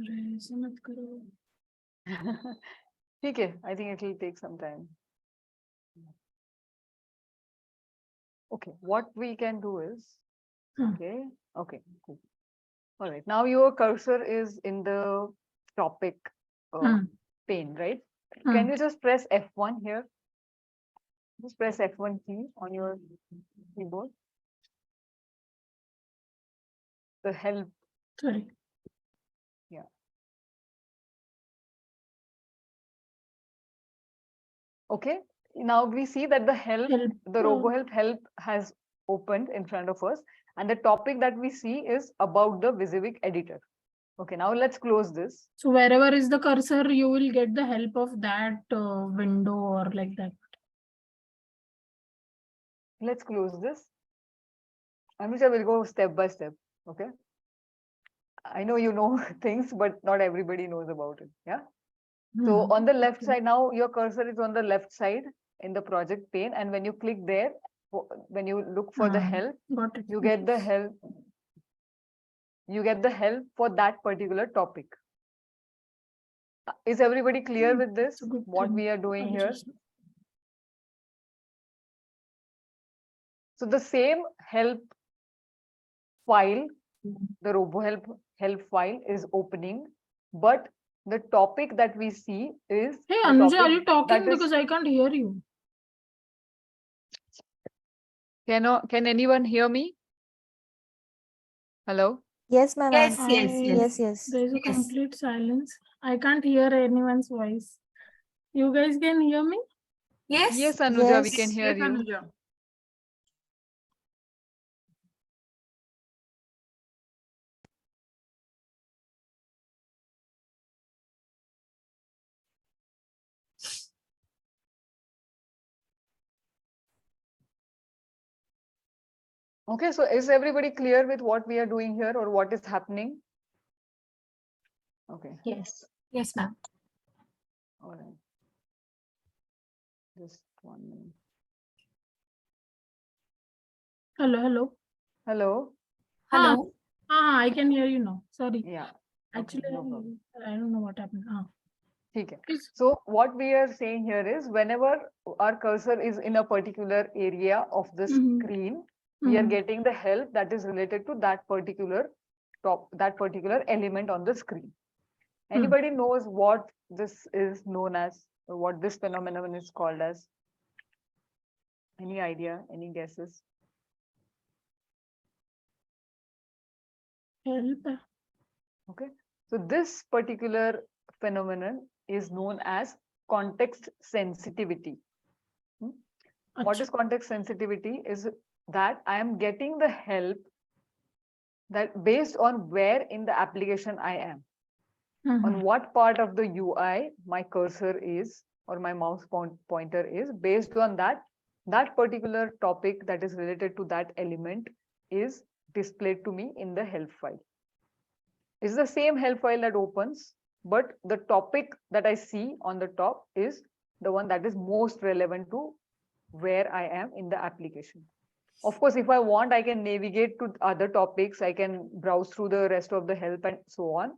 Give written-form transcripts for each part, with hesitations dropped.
ऐसे मत करो. ठीक है, I think it will take some time. Okay, what we can do is, okay, cool. All right, now your cursor is in the topic pane, right? Can you just press F1 here? Just press F1 key on your keyboard. The help. Sorry. Yeah. Okay. Now we see that the help, the Robohelp help has opened in front of us, and the topic that we see is about the Wysiwyg editor. Okay, now let's close this. So wherever is the cursor, you will get the help of that window or like that. Let's close this. Anuja will go step by step. Okay. I know you know things, but not everybody knows about it. Yeah. So on the left side, now your cursor is on the left side in the project pane. And when you click there, when you look for the help, you get the help. You get the help for that particular topic. Is everybody clear with this? What we are doing here? So the same help file, the Robohelp help file is opening, but the topic that we see is. Hey Anuja, are you talking? Because I can't hear you. Can anyone hear me? Hello? Yes, ma'am. Yes. There's a complete silence. I can't hear anyone's voice. You guys can hear me? Yes, Anuja, we can hear you. Anuja. Okay, so is everybody clear with what we are doing here or what is happening? Okay. Yes. Yes, ma'am. All right. Just 1 minute. Hello. Hello. I can hear you now. Sorry. Yeah. Actually, okay, no problem. I don't know what happened. Okay. So what we are saying here is whenever our cursor is in a particular area of the screen, we are getting the help that is related to that particular element on the screen. Anybody knows what this is known as, or what this phenomenon is called as? Any idea? Any guesses? Help. Okay. So this particular phenomenon is known as context sensitivity. What is context sensitivity? Is that I am getting the help that based on where in the application I am, on what part of the UI my cursor is or my mouse pointer is, based on that particular topic that is related to that element is displayed to me in the help file. It's the same help file that opens, but the topic that I see on the top is the one that is most relevant to where I am in the application. Of course, if I want, I can navigate to other topics. I can browse through the rest of the help and so on.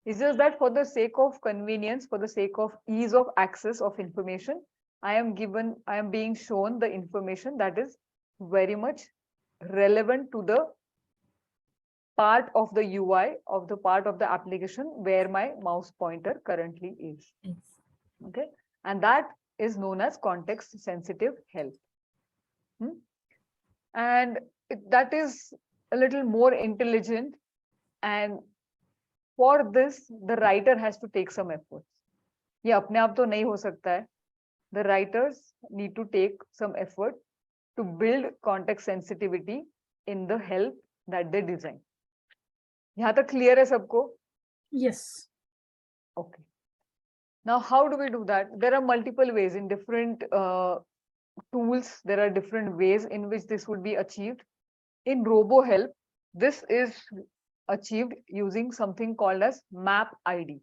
It's just that for the sake of convenience, for the sake of ease of access of information, I am being shown the information that is very much relevant to the part of the UI of the part of the application where my mouse pointer currently is. Yes. Okay. And that is known as context sensitive help. And that is a little more intelligent, and for this the writer has to take some efforts. ये अपने आप तो नहीं हो सकता है. The writers need to take some effort to build context sensitivity in the help that they design. यहाँ तक clear है सबको? Yes. Okay. Now, how do we do that? There are multiple ways in different tools. There are different ways in which this would be achieved. In Robohelp, this is achieved using something called as map ID.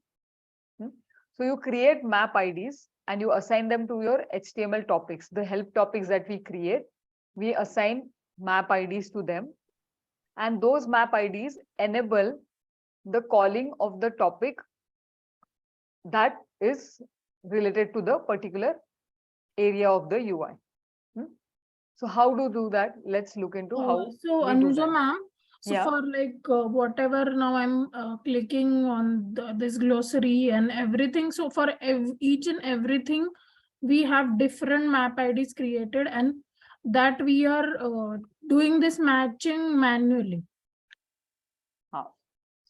So you create map IDs and you assign them to your HTML topics. The help topics that we create, we assign map IDs to them. And those map IDs enable the calling of the topic that is related to the particular area of the UI. So how to do that? Let's look into how So we do Anuja that. ma'am, so Yeah. for like whatever now I'm clicking on this glossary and everything. So for each and everything, we have different map IDs created, and that we are doing this matching manually.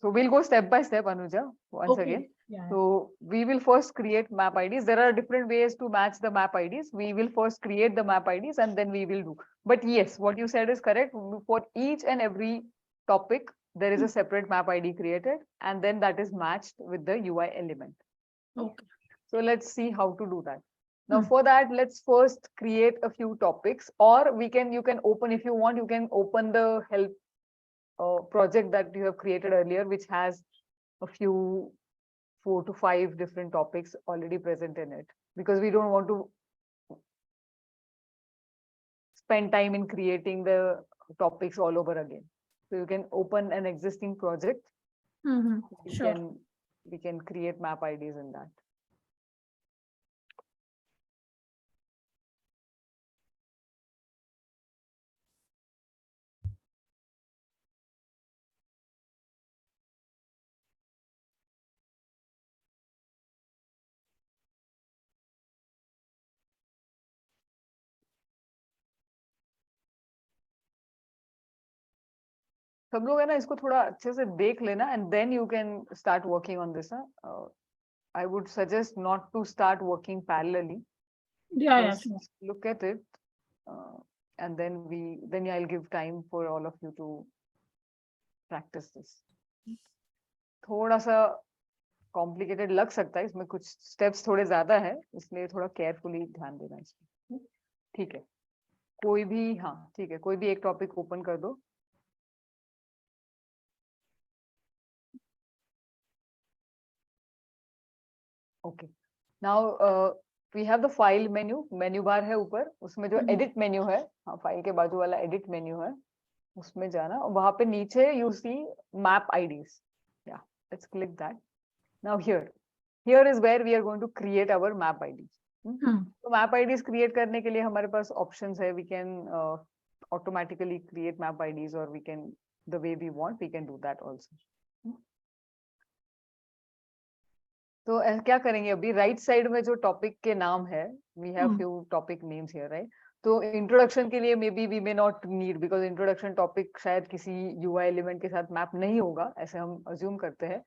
So we'll go step by step, Anuja, once again. Yeah. So we will first create map IDs. There are different ways to match the map IDs. We will first create the map IDs and then we will do. But yes, what you said is correct. For each and every topic, there is a separate map ID created, and then that is matched with the UI element. Okay. So let's see how to do that. Now for that, let's first create a few topics, or you can open, if you want, you can open the help project that you have created earlier, which has a few 4 to 5 different topics already present in it, because we don't want to spend time in creating the topics all over again. So you can open an existing project. Sure. We can create map IDs in that. सब लोग है ना इसको थोड़ा अच्छे से देख लेना, and then you can start working on this. I would suggest not to start working parallelly. Yeah. Look at it, and then I'll give time for all of you to practice this. थोड़ा सा complicated लग सकता है, इसमें कुछ steps थोड़े ज्यादा है, इसलिए थोड़ा केयरफुली ध्यान देना इसमें. ठीक है, कोई भी, हाँ ठीक है, कोई भी एक टॉपिक ओपन कर दो. Okay, now we have the file menu bar है ऊपर, उसमें जो एडिट मेन्यू है, हाँ फाइल के बाजू वाला एडिट मेन्यू है, उसमें जाना, वहां पे नीचे यू सी मैप आईडीज. या let's click that. Now here is where we are going to create our map IDs. तो मैप आईडीज क्रिएट करने के लिए हमारे पास ऑप्शंस है. We can automatically create map IDs, और we can the way we want we can do that also. तो क्या करेंगे अभी, राइट साइड में जो टॉपिक के नाम है, we have few topic names here, right. तो इंट्रोडक्शन के लिए maybe we may not need, because introduction topic शायद किसी यूआई एलिमेंट के साथ मैप नहीं होगा, ऐसे हम अज्यूम करते हैं.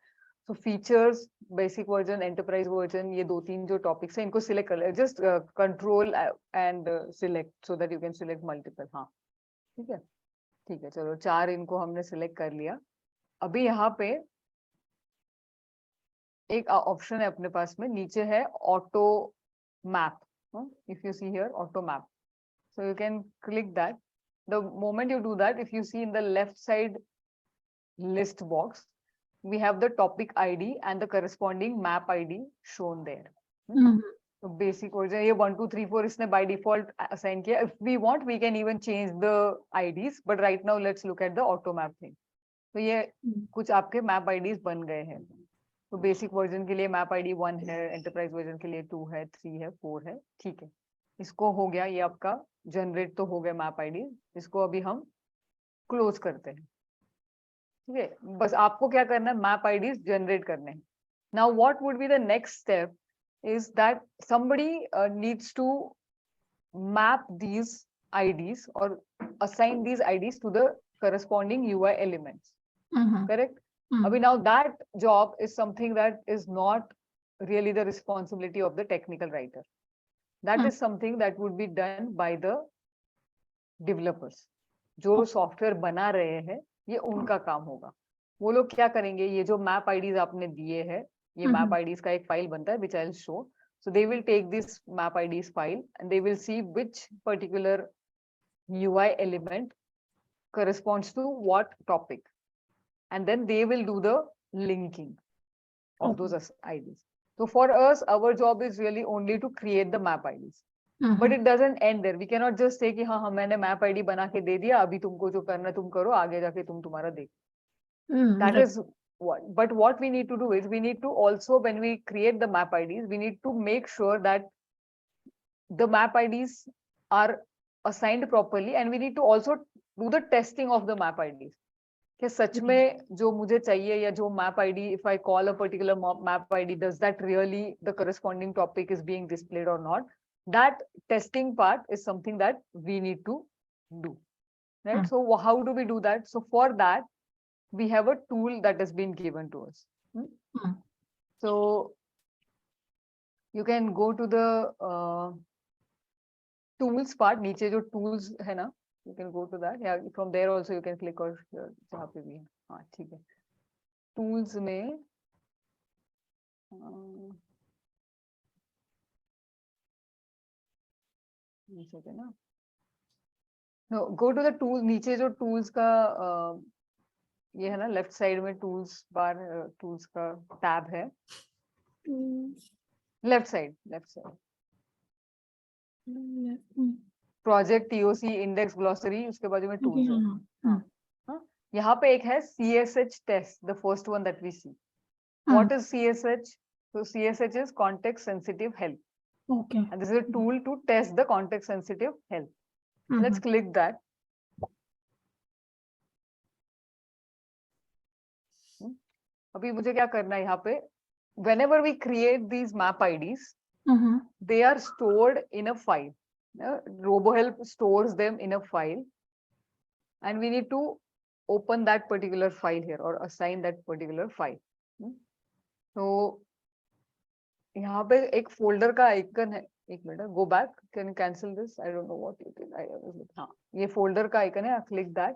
तो features, basic version, enterprise version, ये 2-3 जो टॉपिक्स हैं, इनको सिलेक्ट कर ले. Just control and select so that you can select multiple. हाँ ठीक है, ठीक है, चलो 4 इनको हमने सिलेक्ट कर लिया. अभी यहाँ पे एक ऑप्शन है अपने पास में, नीचे है auto map. If you see here auto map, so you can click that. The moment you do that, if you see in the left side list box, we have the topic ID and the corresponding map ID shown there. So basic version, ये 1 2 3 4 इसने by default assign किया. If we want, we can even change the IDs, but right now let's look at the auto map thing. तो ये कुछ आपके map IDs बन गए हैं. तो बेसिक वर्जन के लिए मैप आईडी 1 है, एंटरप्राइज वर्जन के लिए 2 है, 3 है, 4 है. ठीक है, इसको हो गया, ये आपका जनरेट तो हो गया मैप आईडी. इसको अभी हम क्लोज करते हैं. ठीक है, बस आपको क्या करना है, मैप आईडीज जनरेट करने हैं. Now what would be the next step is that somebody needs to map these IDs और assign these IDs to the corresponding UI elements. Correct? Abhi now that job is something that is not really the responsibility of the technical writer. That is something that would be done by the developers. जो software बना रहे हैं, ये उनका काम होगा. वो लोग क्या करेंगे, ये जो मैप आईडीज आपने दिए हैं, ये मैप आईडीज का एक फाइल बनता है which I'll show. So they will take this map IDs file and they will see which particular UI element corresponds to what topic, and then they will do the linking of those IDs. So for us, our job is really only to create the map IDs. But it doesn't end there. We cannot just say कि हाँ मैंने map ID बना के दे दिया, अभी तुमको जो करना तुम करो, आगे जाके तुम तुम्हारा देखो. That is what we need to do is we need to also, when we create the map IDs, we need to make sure that the map IDs are assigned properly, and we need to also do the testing of the map IDs. कि सच में जो मुझे चाहिए या जो map ID, if I call a particular map ID, does that really the corresponding topic is being displayed or not? That testing part is something that we need to do, right? So how do we do that? So for that, we have a tool that has been given to us. So you can go to the tools part. नीचे जो tools है ना, you can go to that. Yeah, from there also you can click और जहाँ पे भी है. हाँ, ठीक है. Tools में नीचे ना. No, go to the tool. नीचे जो tools का ये है ना, left side में tools bar, tools का tab है. Left side. Project, TOC, index, glossary, उसके बाजू में tools है. हाँ. यहाँ पे एक है CSH test, the first one that we see. What is CSH? So CSH is context sensitive help. Okay. And this is a tool to test the context sensitive help. Let's click that. अभी मुझे क्या करना है यहाँ पे? Whenever we create these map IDs, they are stored in a file. Robohelp stores them in a file, and we need to open that particular file here or assign that particular file. So यहाँ पे एक folder का icon है. एक minute, go back. Can you cancel this? I don't know what you did. हाँ, ये folder का icon है. Click that.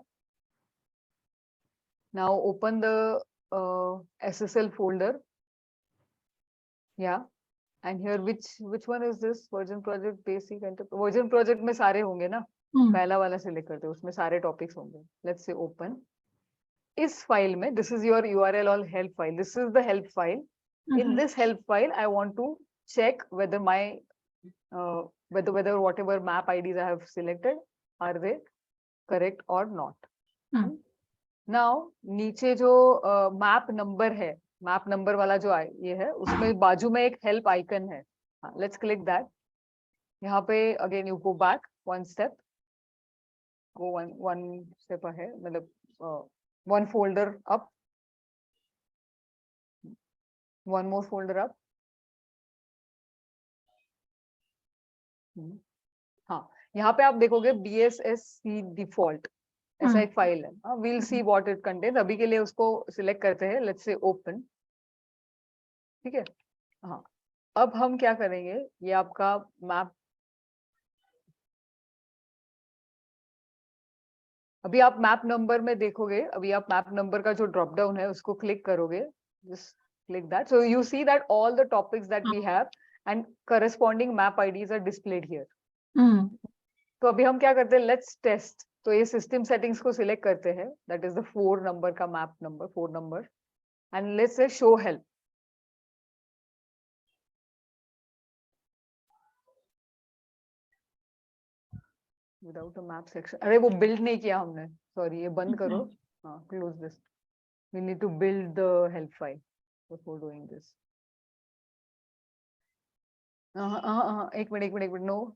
Now open the SSL folder. Yeah. And here which one is this? Version project basic version project में सारे होंगे ना. पहला वाला select करते हैं, उसमें सारे topics होंगे. Let's say open. इस file में, this is your URL or help file. This is the help file. In this help file, I want to check whether my whether whatever map IDs I have selected, are they correct or not. Now नीचे जो map number है, map number वाला जो ये है, उसमें बाजू में एक help icon है. Let's click that. यहाँ पे again you go back one step, go one step ahead, मतलब one folder up, one more folder up. हाँ, यहाँ पे आप देखोगे BSSC default ऐसा एक फाइल है. We'll see what it contains. अभी के लिए उसको सिलेक्ट करते हैं. Let's say open. ठीक है. हाँ, अब हम क्या करेंगे, ये आपका मैप. अभी आप मैप नंबर में देखोगे, अभी आप मैप नंबर का जो ड्रॉप डाउन है उसको क्लिक करोगे. Just click that. So you see that all the topics that we have and corresponding map IDs are displayed here. तो अभी हम क्या करते हैं, let's test. तो ये सिस्टम सेटिंग्स को सिलेक्ट करते हैं. दैट इज द 4 नंबर का map number, 4 number. And let's say show help. Without a map section. अरे वो बिल्ड नहीं किया हमने, सॉरी. ये बंद करो. हाँ, close this. We need to build the help file before doing this. एक minute. No,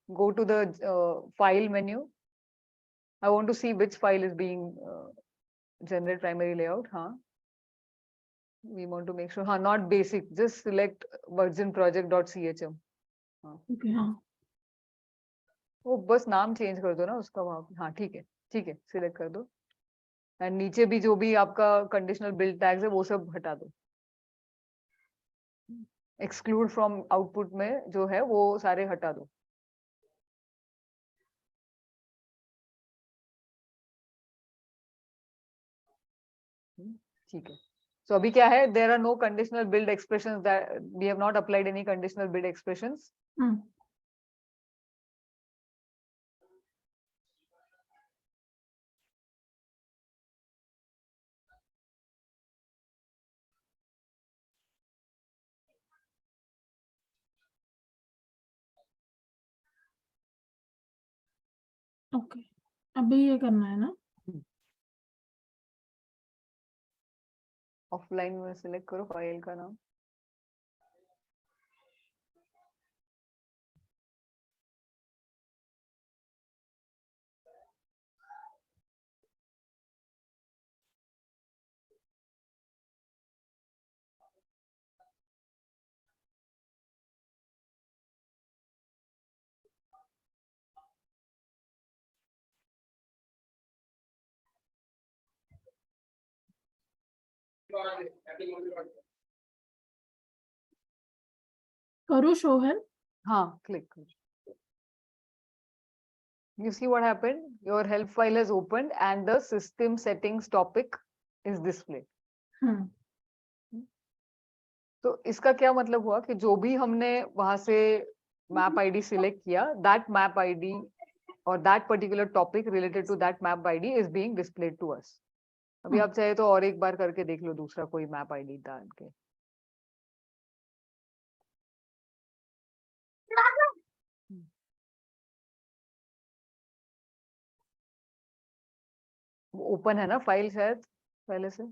go to the file menu. I want to see which file is being generate primary layout. We want to make sure. Not basic. Just select version project.chm. Okay. वो बस नाम change कर दो ना उसका वहाँ. हाँ, ठीक है, सिलेक्ट कर दो. एंड नीचे भी जो भी आपका कंडीशनल बिल्ड टैग्स है वो सब हटा दो. एक्सक्लूड फ्रॉम आउटपुट में जो है वो सारे हटा दो. ठीक है. So अभी क्या है, there are no conditional build expressions, that we have not applied any conditional build expressions. Okay. अभी ये करना है ना. ऑफलाइन में सिलेक्ट करो फाइल का नाम. करू show help? हाँ, click. You see what happened? Your help file has opened and the system settings topic is displayed. तो इसका क्या मतलब हुआ कि जो भी हमने वहां से मैप आईडी सिलेक्ट किया, दैट मैप आईडी और that particular topic related to that map ID is being displayed to us. अभी आप चाहे तो और एक बार करके देख लो दूसरा कोई मैप आईडी डाल के. वो ओपन है ना फाइल शायद पहले से.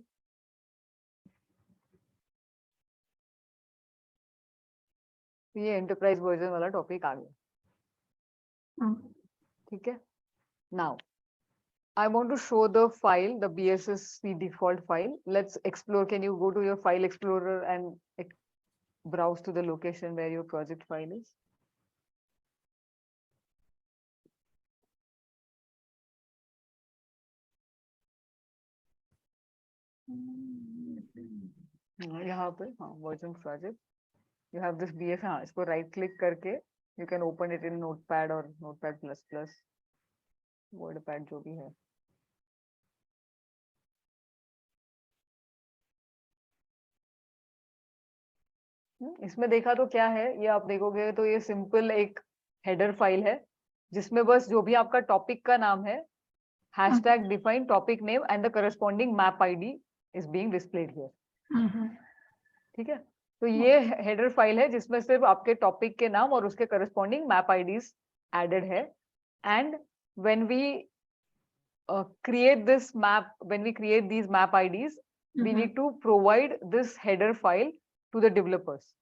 ये एंटरप्राइज वर्जन वाला टॉपिक आ गया. ठीक है. Now I want to show the file, the BSSC default file. Let's explore. Can you go to your file explorer and browse to the location where your project file is? यहाँ पे हाँ version project. You have this BS. हाँ इसको right click करके you can open it in Notepad or Notepad++, WordPad जो भी है. इसमें देखा तो क्या है, ये आप देखोगे तो ये सिंपल एक हेडर फाइल है जिसमें बस जो भी आपका टॉपिक का नाम है, hashtag define topic name and the corresponding map ID is being displayed here. ठीक है. तो ये हेडर फाइल है जिसमें सिर्फ आपके टॉपिक के नाम और उसके करस्पॉन्डिंग मैप आईडीज एडेड है. And when we create this map, when we create these map IDs, we need to provide this header file to the developers.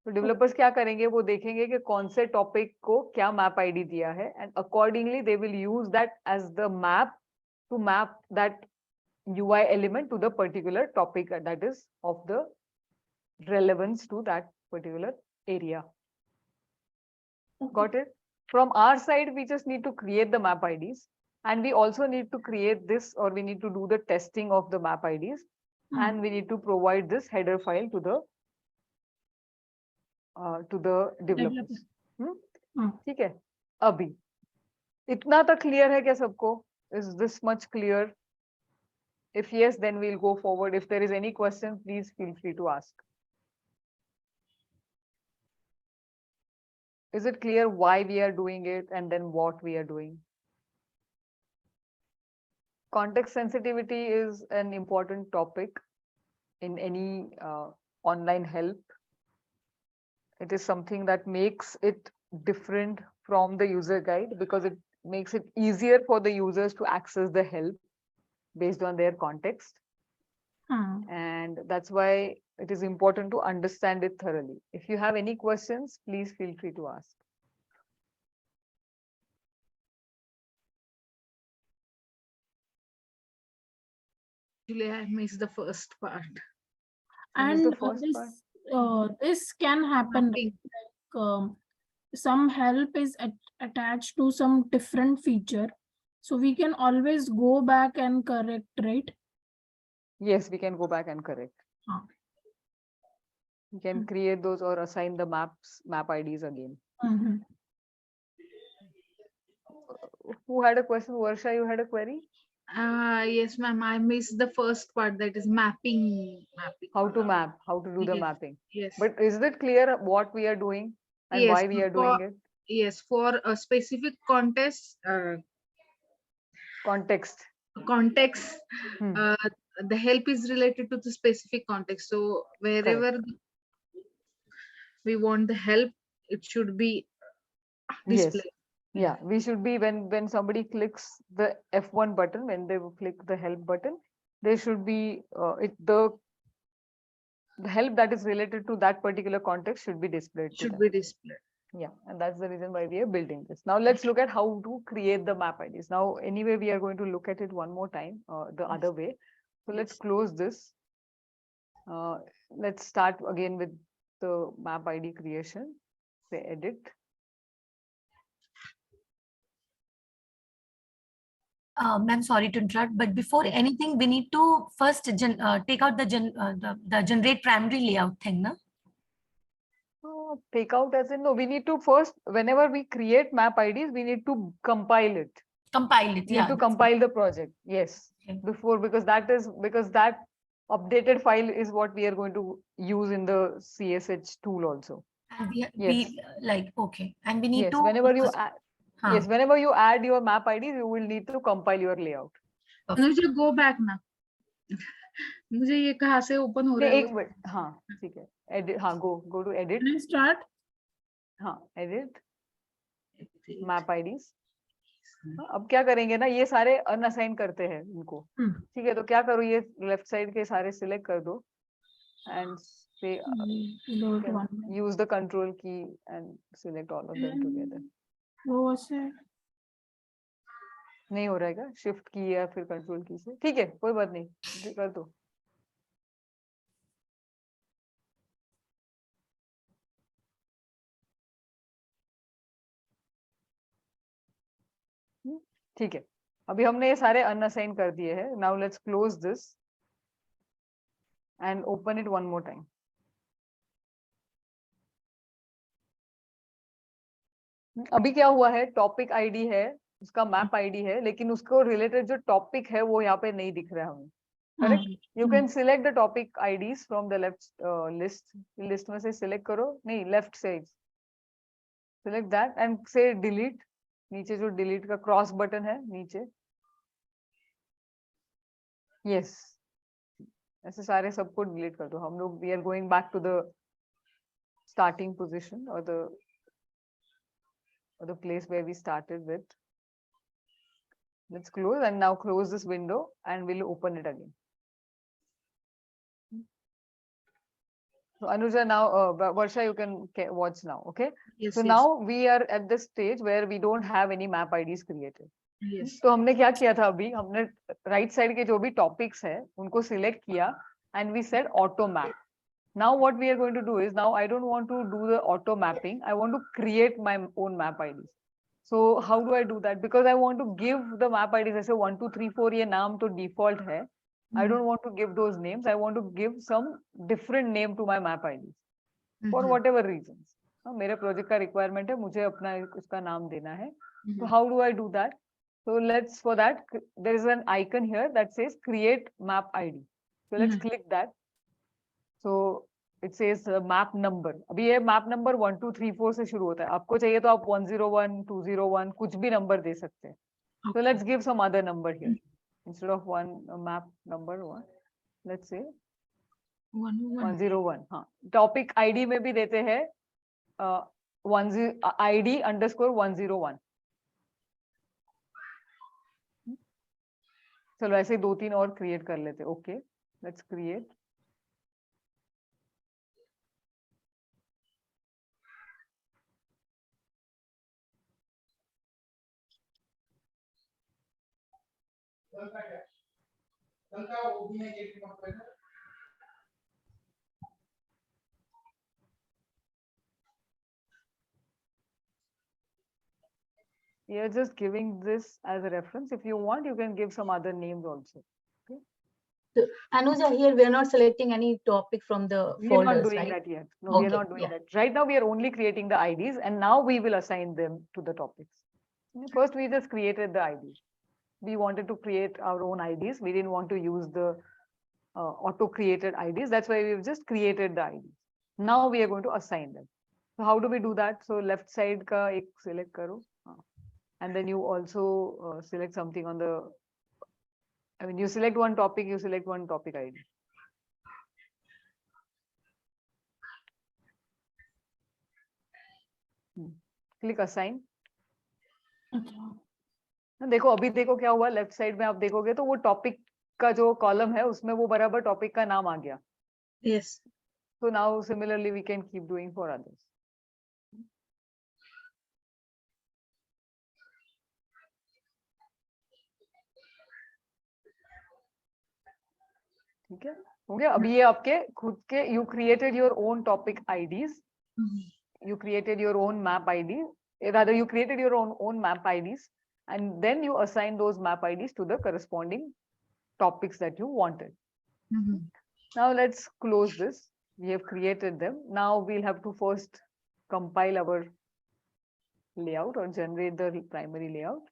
तो developers क्या करेंगे, वो देखेंगे कि कौन से टॉपिक को क्या मैप आईडी दिया है and accordingly they will use that as the map to map that UI element to the particular topic that is of the relevance to that particular area. Got it? From our side, we just need to create the map IDs. And we also need to create this, or we need to do the testing of the map IDs. And we need to provide this header file to the developers. ठीक है. अभी इतना तक clear है क्या सबको? Is this much clear? If yes, then we'll go forward. If there is any question, please feel free to ask. Is it clear why we are doing it and then what we are doing? Context sensitivity is an important topic in any online help. It is something that makes it different from the user guide because it makes it easier for the users to access the help based on their context. And that's why it is important to understand it thoroughly. If you have any questions, please feel free to ask. Actually, I missed the first part. And this can happen. Like, some help is attached to some different feature, so we can always go back and correct, right? Yes, we can go back and correct. We can create those or assign the map IDs again. Who had a question? Varsha, you had a query? Yes, ma'am. I missed the first part, that is mapping. How to map, how to do the mapping. Yes. But is it clear what we are doing and yes, why we are doing it? Yes, for a specific context. Context. The help is related to the specific context. So wherever we want the help, it should be displayed. Yes. Yeah, we should be when somebody clicks the F1 button, when they click the help button, they should be the the help that is related to that particular context should be displayed. Should be displayed. Yeah, and that's the reason why we are building this. Now let's look at how to create the map IDs. Now, anyway, we are going to look at it one more time, the other way. So let's close this. Let's start again with the map ID creation. Say edit. Ma'am, sorry to interrupt, but before anything, we need to first take out the generate primary layout thing, no? Take out as in, no, we need to first, whenever we create map IDs, we need to compile it. Compile it, We yeah. need to compile the project. Yes. Okay. Before, because that updated file is what we are going to use in the CSH tool also. And we Yes. like, okay. And we need Yes, to. whenever you add, yes, whenever you add your map IDs, you will need to compile your layout. Anuja go back ना. मुझे ये कहाँ से open हो रहा है? एक minute, हाँ ठीक है, edit, हाँ go to edit. Can I start? हाँ edit map IDs. अब क्या करेंगे ना, ये सारे अनअसाइन करते हैं इनको, ठीक है, तो क्या करो, ये लेफ्ट साइड के सारे सिलेक्ट कर दो एंड से यूज द कंट्रोल की and select all of them together. वो से नहीं हो रहा है क्या, शिफ्ट की या फिर कंट्रोल की से? ठीक है, कोई बात नहीं, कर दो. ठीक है, अभी हमने ये सारे अनअसाइन कर दिए हैं. Now let's close this and open it one more time. अभी क्या हुआ है, टॉपिक आईडी है, उसका मैप आईडी है, लेकिन उसको रिलेटेड जो टॉपिक है वो यहाँ पे नहीं दिख रहा है हमें. Correct. You can select the topic IDs from the left list में से सिलेक्ट करो, नहीं लेफ्ट से सिलेक्ट दैट एंड से डिलीट. नीचे जो डिलीट का क्रॉस बटन है नीचे, यस, ऐसे सारे सबको डिलीट कर दो. हम लोग we are going back to the starting position और the place where we started with. Let's close and now close this window and we'll open it again. So Anuja, now Varsha, you can watch now. Okay. Yes, so yes. now we are at this stage where we don't have any map IDs created. Yes. तो हमने क्या किया था, अभी हमने right side के जो भी टॉपिक्स है उनको सिलेक्ट किया and we said auto map. Now what we are going to do is, now I don't want to do the auto mapping. I want to create my own map IDs. So how do I do that? Because I want to give the map IDs, जैसे 1 2 3 4 ये नाम तो default है. I don't want to give those names. I want to give some different name to my map IDs for whatever reasons. मेरे project का requirement है, मुझे अपना उसका नाम देना है. So how do I do that? So let's, for that there is an icon here that says create map ID. So let's click that. So it says map number. अभी ये map number 1 2 3 4 से शुरू होता है. आपको चाहिए तो आप 101 201 कुछ भी नंबर दे सकते हैं. So let's give some other number here instead of one map number 1. Let's say 101. हाँ, टॉपिक आईडी में भी देते हैं ID_101. चलो ऐसे 2-3 और क्रिएट कर लेते. Okay, let's create. We are just giving this as a reference. If you want, you can give some other names also. Okay. So, Anuja, here we are not selecting any topic from the We folders, are not doing right? that yet. No, we are not doing that. Right now, we are only creating the IDs, and now we will assign them to the topics. First, we just created the IDs. We wanted to create our own IDs. We didn't want to use the auto-created IDs. That's why we've just created the IDs. Now we are going to assign them. So how do we do that? So left side ka ek select karo. And then you also select something on the, I mean, you select one topic, you select one topic ID. Click assign. देखो अभी देखो क्या हुआ, left side में आप देखोगे तो वो टॉपिक का जो कॉलम है उसमें वो बराबर टॉपिक का नाम आ गया. Yes. So now similarly we can keep doing for others. ठीक है, हो गया. अभी ये आपके खुद के, you created your own topic IDs, you created your own map ID, rather you created your own map IDs, and then you assign those map IDs to the corresponding topics that you wanted. Now let's close this. We have created them. Now we'll have to first compile our layout or generate the primary layout.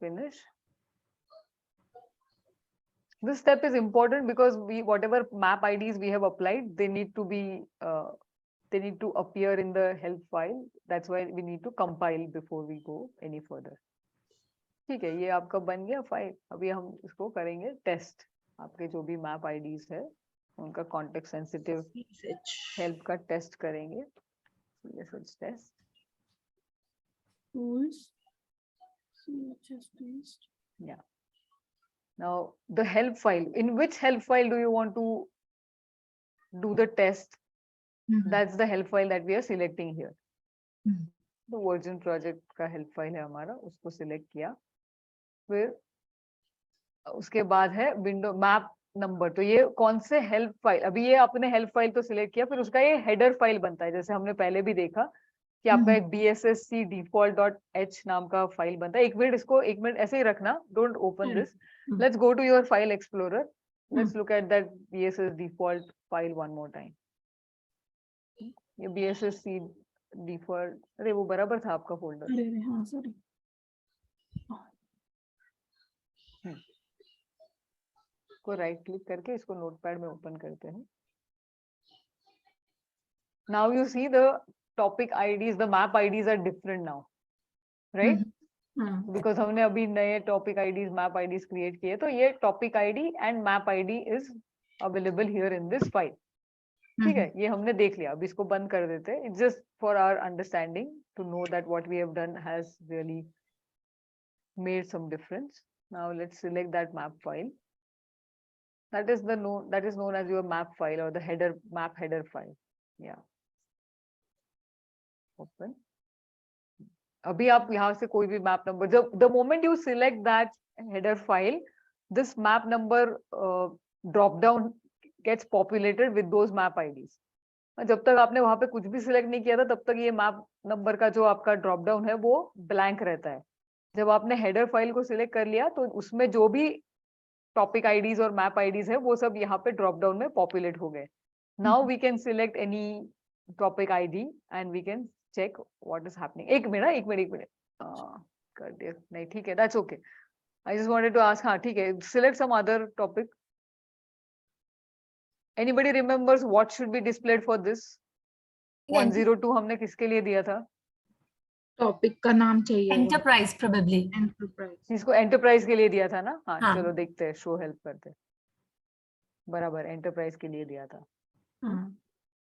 Finish. This step is important because whatever map IDs we have applied, they need to be they need to appear in the help file. That's why we need to compile before we go any further. ठीक है, ये आपका बन गया file. अभी हम इसको करेंगे टेस्ट. आपके जो भी मैप आईडीज है उनका कॉन्टेक्स्ट सेंसिटिव हेल्प का टेस्ट करेंगे. Test Tools. CHS test. Yeah. Now the help file, in which help file do you want to do the test? That's the help file that we are selecting here. The version project का help file है हमारा, उसको select किया. फिर उसके बाद है window map number. तो ये कौन से हेल्प फाइल, अभी ये आपने हेल्प फाइल तो सिलेक्ट किया, फिर उसका ये हेडर फाइल बनता है. जैसे हमने पहले भी देखा कि आपका एक bssc default.h नाम का फाइल बनता है. एक मिनट ऐसे ही रखना, don't open this. Let's go to your file explorer. Let's look at that bss default file one more time. ये bssc default, अरे वो बराबर था आपका फोल्डर. अरे हाँ सॉरी. को राइट क्लिक करके इसको नोटपैड में ओपन करते हैं. Now you see the topic IDs, the map IDs are different now, right? Because हमने अभी नए topic IDs, map IDs create किए, तो ये topic ID and map ID is available here in this file. ठीक है, ये हमने देख लिया. अब इसको बंद कर देते हैं. It's just for our understanding to know that what we have done has really made some difference. Now let's select that map file. That is known as your map file or the map header file. Yeah. Open. अभी आप यहाँ से कोई भी map number, the moment you select that header file, this map number drop down gets populated with those map IDs. जब तक आपने वहां पे कुछ भी सिलेक्ट नहीं किया था तब तक ये मैप नंबर का जो आपका ड्रॉप डाउन है वो ब्लैंक रहता है. जब आपने हेडर फाइल को सिलेक्ट कर लिया तो उसमें जो भी टॉपिक आईडीज और मैप आईडीज है वो सब यहाँ पे ड्रॉप डाउन में पॉपुलेट हो गए. Now we can select any topic ID and we can check what is happening. एक मिनट कर दिया. नहीं ठीक है, that's okay. I just wanted to ask. हाँ ठीक है, select some other topic. Anybody remembers what should be displayed for this? 102 हमने किसके लिए दिया था? टॉपिक का नाम चाहिए. Enterprise probably. एंटरप्राइज. इसको एंटरप्राइज के लिए दिया था ना. हाँ, हाँ. चलो देखते हैं, शो हेल्प करते हैं. बराबर एंटरप्राइज के लिए दिया था.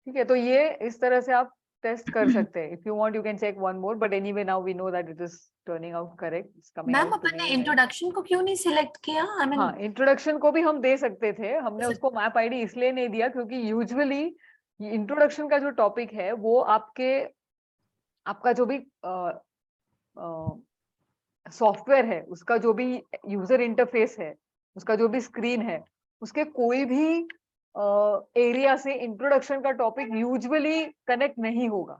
ठीक है, तो ये इस तरह से आप टेस्ट कर सकते हैं. If you want you can check one more, but anyway now we know that it is turning out correct. It's coming out. Ma'am अपन ने इंट्रोडक्शन को क्यों नहीं सिलेक्ट किया? आई मीन हाँ, इंट्रोडक्शन को भी हम दे सकते थे. हमने उसको मैप आईडी इसलिए नहीं दिया क्योंकि यूजुअली इंट्रोडक्शन का जो टॉपिक है वो आपका जो भी सॉफ्टवेयर है उसका जो भी यूजर इंटरफेस है, उसका जो भी स्क्रीन है, उसके कोई भी एरिया से इंट्रोडक्शन का टॉपिक यूजुअली कनेक्ट नहीं होगा.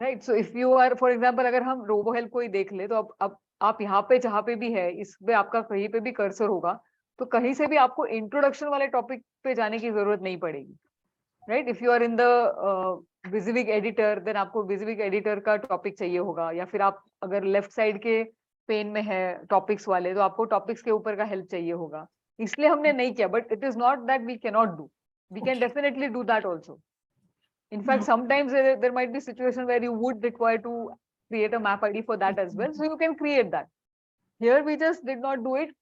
Right. So if you are for example, अगर हम रोबो हेल्प को ही देख ले तो अब आप यहाँ पे जहाँ पे भी है इसमें आपका कहीं पे भी कर्सर होगा तो कहीं से भी आपको इंट्रोडक्शन वाले टॉपिक पे जाने की जरूरत नहीं पड़ेगी. Right. If you are in the विजिविक एडिटर देन आपको विजिविक एडिटर का टॉपिक चाहिए होगा, या फिर आप अगर लेफ्ट साइड के पेन में है टॉपिक्स वाले तो आपको टॉपिक्स के ऊपर का हेल्प चाहिए होगा. इसलिए हमने नहीं किया. But it is not that we can not do. We can definitely do that also. In fact, sometimes there might be situation where you would require to create a map ID for that as well. So you can create that. Here we just did not do it.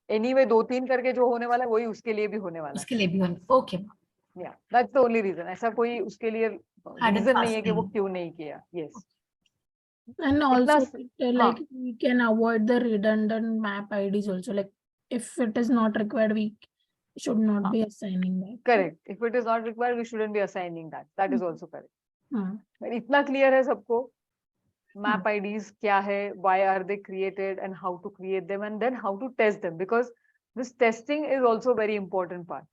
Anyway, 2-3 करके जो होने वाला है वही उसके लिए भी होने वाला है. उसके लिए भी होने. Okay. Yeah, that's the only reason. ऐसा कोई उसके लिए reason नहीं है कि वो क्यों नहीं किया. Yes. And also like we can avoid the redundant map IDs also. Like if it is not required, we should not be assigning that. Correct. If it is not required, we shouldn't be assigning that. That is also correct. Hmm. But इतना clear है सबको? Map Hmm. IDs क्या है? Why are they created and how to create them and then how to test them, because this testing is also a very important part.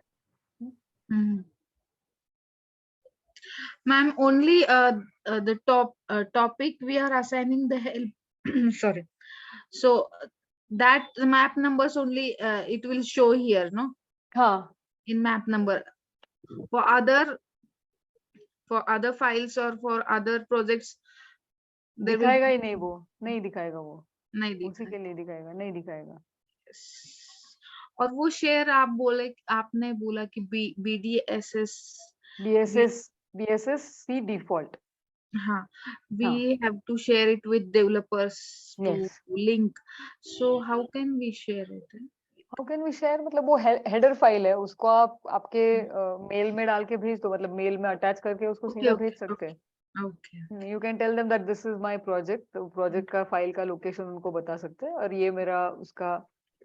Ma'am, only the topic we are assigning the help. Sorry. So that the map numbers only it will show here, no? हाँ. In map number. For other files or for other projects, there will दिखाएगा be ही नहीं वो, नहीं दिखाएगा वो, नहीं उसी के लिए दिखाएगा, नहीं दिखाएगा. और वो शेयर आपने बोला कि BSSC default. हाँ, we have to share it with developers to Yes. link. So how can we share it? How can we share? मतलब वो header file है, उसको आप आपके मेल में डाल के भेज दो, मतलब मेल में अटैच करके उसको सीधा भेज सकते हैं. Okay. You can tell them that this is my project. तो project का फाइल का लोकेशन उनको बता सकते हैं और ये मेरा उसका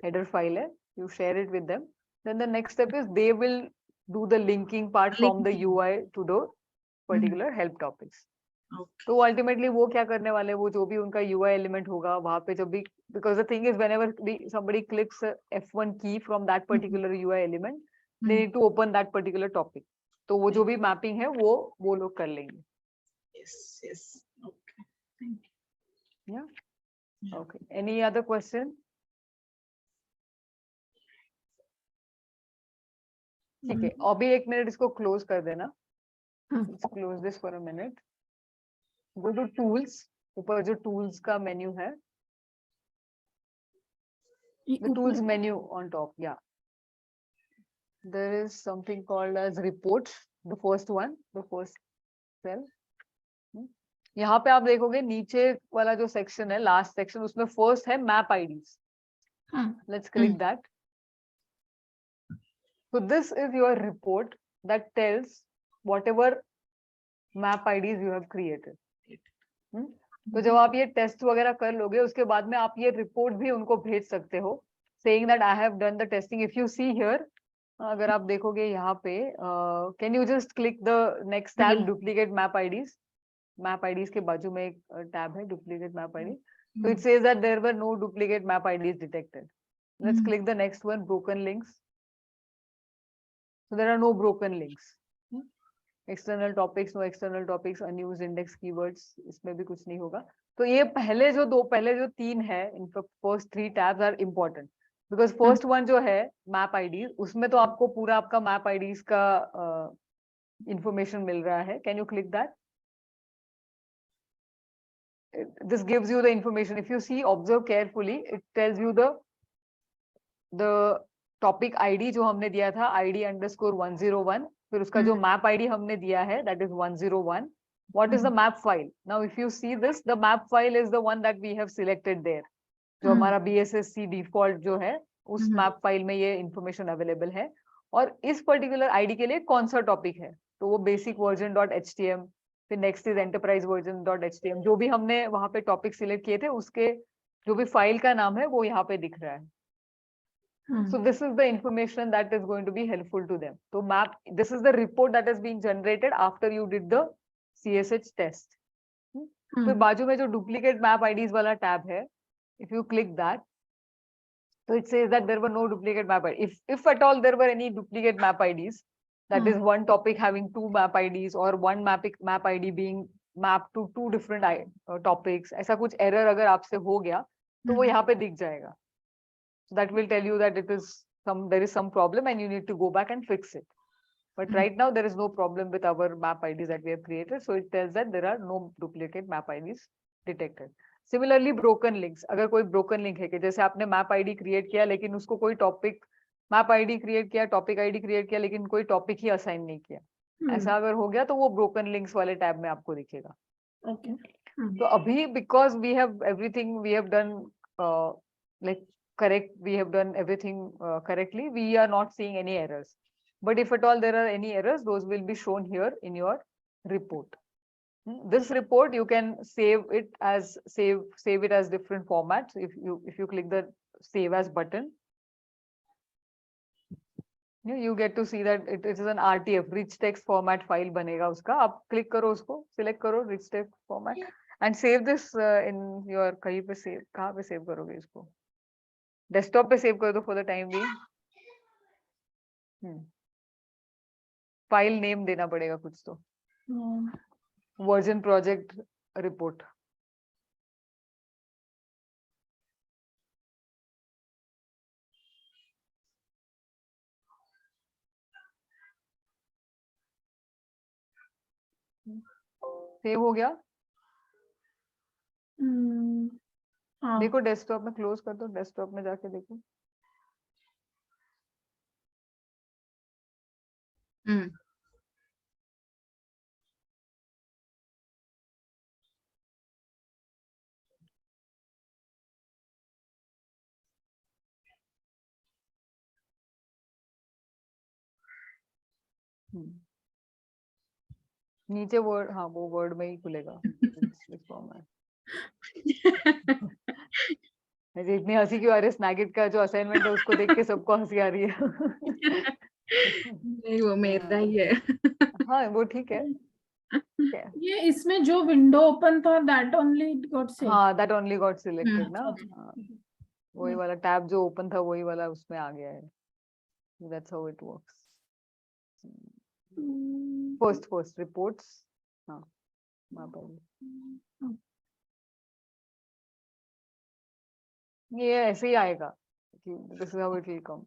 header file है. You share it with them. Then the next step is they will do the linking part from the UI to the particular help topics. Okay. तो ultimately वो क्या करने वाले हैं, वो जो भी उनका UI element होगा वहाँ पे जब भी, because the thing is whenever somebody clicks a F1 key from that particular UI element, they need to open that particular topic. तो वो जो भी mapping है वो लोग कर लेंगे. Yes. Okay. Thank you. Yeah. Okay. Any other question? ठीक है. अभी 1 मिनट इसको close कर देना. Let's close this for a minute. Go to tools. ऊपर जो tools का menu है. The tools menu on top. Yeah. There is something called as report. The first one, the first cell. यहाँ पे आप देखोगे नीचे वाला जो section है, last section, उसमें first है map IDs. Let's click that. So this is your report that tells whatever map IDs you have created. तो जब आप ये टेस्ट वगैरह कर लोगे उसके बाद में आप ये रिपोर्ट भी उनको भेज सकते हो, saying that I have done the testing. If you see here, अगर आप देखोगे यहाँ पे, can you just click the next tab, duplicate map IDs. Map IDs के बाजू में एक tab है, duplicate map ID. So it says that there were no duplicate map IDs detected. Let's click the next one, broken links. So there are no broken links. External topics, no external topics, unused index keywords, इसमें भी कुछ नहीं होगा. तो ये पहले जो 3 है, in fact first 3 tabs are important because first one जो है map IDs, उसमें तो आपको पूरा आपका map IDs का information मिल रहा है. Can you click that? This gives you the information. If you see, observe carefully, it tells you the topic ID जो हमने दिया था, ID_101. फिर उसका जो map ID हमने दिया है, that is 101. What is the map file? Now, if you see this, the map file is the one that we have selected there. जो हमारा BSSC default जो है, उस map file में ये information available है. और इस particular ID के लिए कौन सा topic है? तो वो basic version.htm, फिर next is enterprise version.htm. जो भी हमने वहाँ पे topic select किए थे, उसके जो भी file का नाम है, वो यहाँ पे दिख रहा है. So this is the information that is going to be helpful to them. So this is the report that is being generated after you did the CSH test. फिर बाजू में जो duplicate map IDs वाला tab है, if you click that, so it says that there were no duplicate map IDs. If at all there were any duplicate map IDs, that is one topic having 2 map IDs or one map ID being mapped to 2 different topics, ऐसा कुछ error अगर आपसे हो गया, तो वो यहाँ पे दिख जाएगा. So that will tell you that there is some problem and you need to go back and fix it. But right now there is no problem with our map IDs that we have created. So it tells that there are no duplicate map IDs detected. Similarly, broken links. अगर कोई broken link है कि जैसे आपने map ID create किया लेकिन उसको कोई topic map ID create किया, topic ID create किया लेकिन कोई topic ही assign नहीं किया, ऐसा अगर हो गया तो वो broken links वाले tab में आपको दिखेगा. Okay. तो अभी because we have everything we have done like correct, we have done everything correctly, we are not seeing any errors. But if at all there are any errors, those will be shown here in your report. This report you can save it as different formats. If you click the save as button, You get to see that it is an RTF, rich text format file बनेगा उसका. आप click करो उसको, select करो rich text format and save this in your कहीं पे save, कहाँ पे save करोगे इसको? Desktop पे save कर दो for the time being. File name देना पड़ेगा कुछ तो. Version project report. सेव हो गया? हाँ. देखो डेस्कटॉप में क्लोज कर दो, डेस्कटॉप में जाके देखो. नीचे वर्ड, हाँ वो वर्ड में ही खुलेगा. मुझे इतनी हंसी क्यों आ रही है? स्नैगिट का जो असाइनमेंट है उसको देख के सबको हंसी आ रही है. नहीं वो मेरा ही है. हाँ वो ठीक है. ये इसमें जो विंडो ओपन था that only got saved. हाँ that only got selected ना. अच्छा. हाँ, वही वाला टैब जो ओपन था वही वाला उसमें आ गया है. That's how it works. First reports. हाँ ये ऐसे ही आएगा. This is how it will come.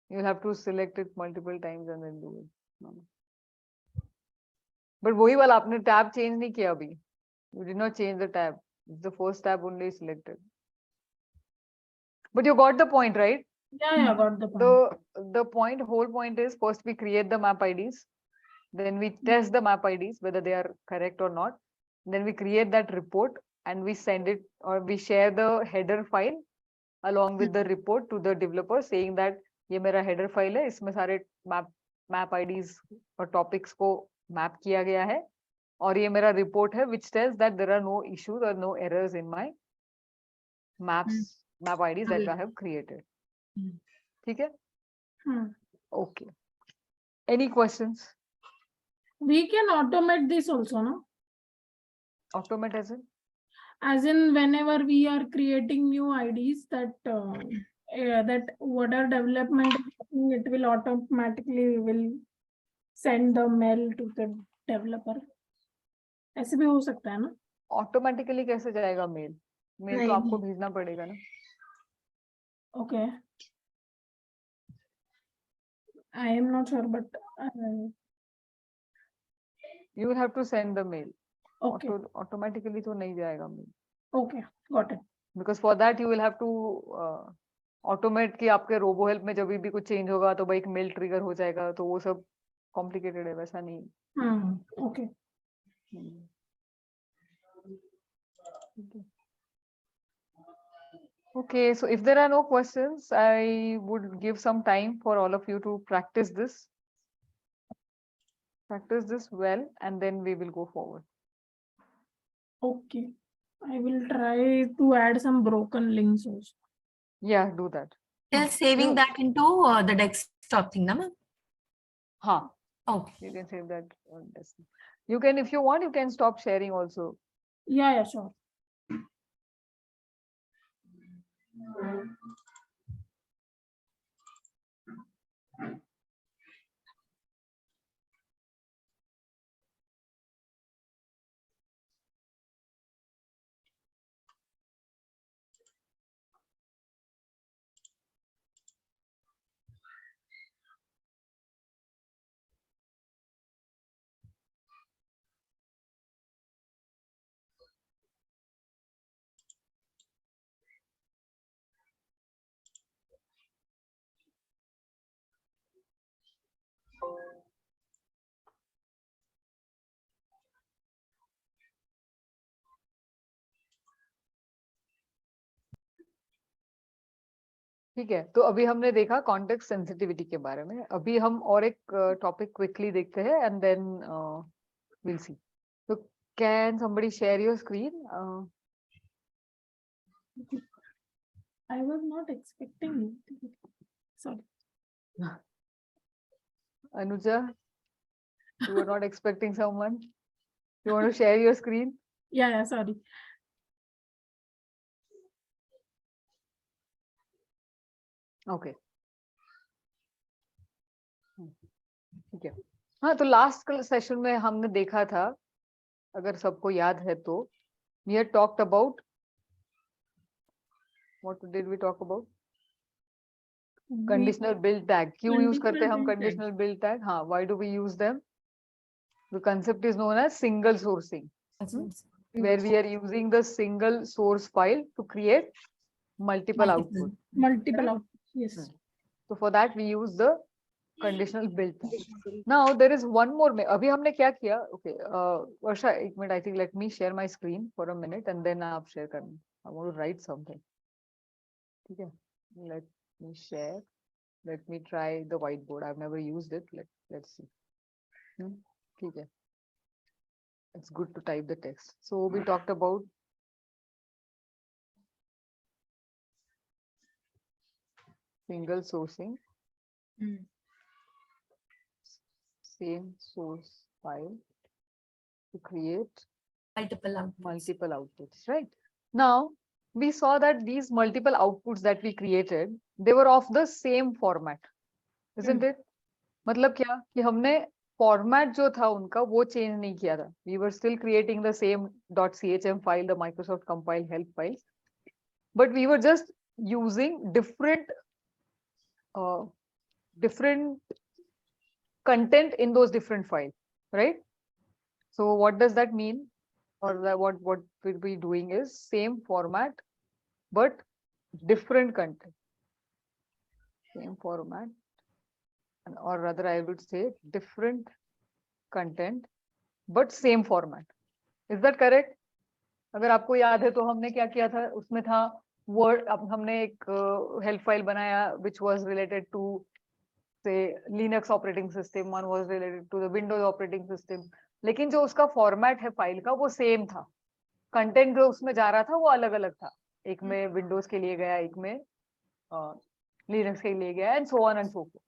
You'll have to select it multiple times and then do it. But वही वाला आपने टैब चेंज नहीं किया अभी. You did not change the tab. It's the first tab only selected. But you got the point, right? Yeah, got the point. The whole point is first we create the map IDs, then we test the map IDs whether they are correct or not. Then we create that report and we send it, or we share the header file along with the report to the developer saying that ये मेरा header file है, इसमें सारे map IDs और topics को map किया गया है, और ये मेरा report है which tells that there are no issues or no errors in my map IDs that I have created. ठीक है? Okay. Any questions? We can automate this also, no? Automate as in? As in whenever we are creating new IDs, that that whatever development is happening, it will automatically send the mail to the developer. ऐसे भी हो सकता है ना? Automatically कैसे जाएगा mail? Mail तो आपको भेजना पड़ेगा ना? Okay. I am not sure, but you will have to send the mail. Okay. Automatically तो नहीं जाएगा mail. Okay, got it. Because for that you will have to automate कि आपके RoboHelp में जब भी कुछ change होगा तो भाई एक mail trigger हो जाएगा, तो वो सब complicated है, वैसा नहीं. Okay. Okay, so if there are no questions, I would give some time for all of you to practice this. Practice this well, and then we will go forward. Okay. I will try to add some broken links also. Yeah, do that. Still saving that into the desktop thing, na ma'am? Huh. Okay. You can save that on desktop. You can, if you want, you can stop sharing also. Yeah, sure. ठीक है, तो अभी हमने देखा context sensitivity के बारे में. अभी हम और एक टॉपिक क्विकली देखते हैं एंड देन विल सी. तो can somebody share your screen? I was not expecting it. Sorry. Anuja, you were not expecting someone. You want to share your screen? Yeah, sorry. Okay. ठीक है. हाँ, तो last session में हमने देखा था, अगर सबको याद है तो, we had talked about, what did we talk about? Conditional build tag. क्यों यूज करते हैं हम conditional build tag? हाँ, why do we use them? The concept is known as single sourcing, where we are using the single source file to create multiple outputs. Multiple outputs, yes. So for that we use the conditional build tag. Now there is one more. अभी हमने क्या किया? Okay, वर्षा, एक minute. I think let me share my screen for a minute and then आप share करना. I want to write something. ठीक है? Let me share. Let me try the whiteboard. I've never used it. Let's see. ठीक है. It's good to type the text. So we talked about single sourcing. Same source file to create multiple outputs, right? Now we saw that these multiple outputs that we created, they were of the same format, isn't it? मतलब क्या कि हमने format जो था उनका वो change नहीं किया था. We were still creating the same .chm file, the Microsoft compile help file, but we were just using different content in those different files, right? So what does that mean? Or what we'll be doing is same format but different content. Same format, or rather I would say different content but same format. Is that correct? अगर आपको याद है तो हमने क्या किया था, उसमें था वर्ड. अब हमने एक हेल्प फाइल बनाया which was related to say Linux operating system, one was related to the Windows operating system, लेकिन जो उसका फॉर्मेट है फाइल का वो सेम था. कंटेंट जो उसमें जा रहा था वो अलग अलग था. एक में विंडोज के लिए गया, एक में लिनक्स के लिए गया, and so on and so fourth.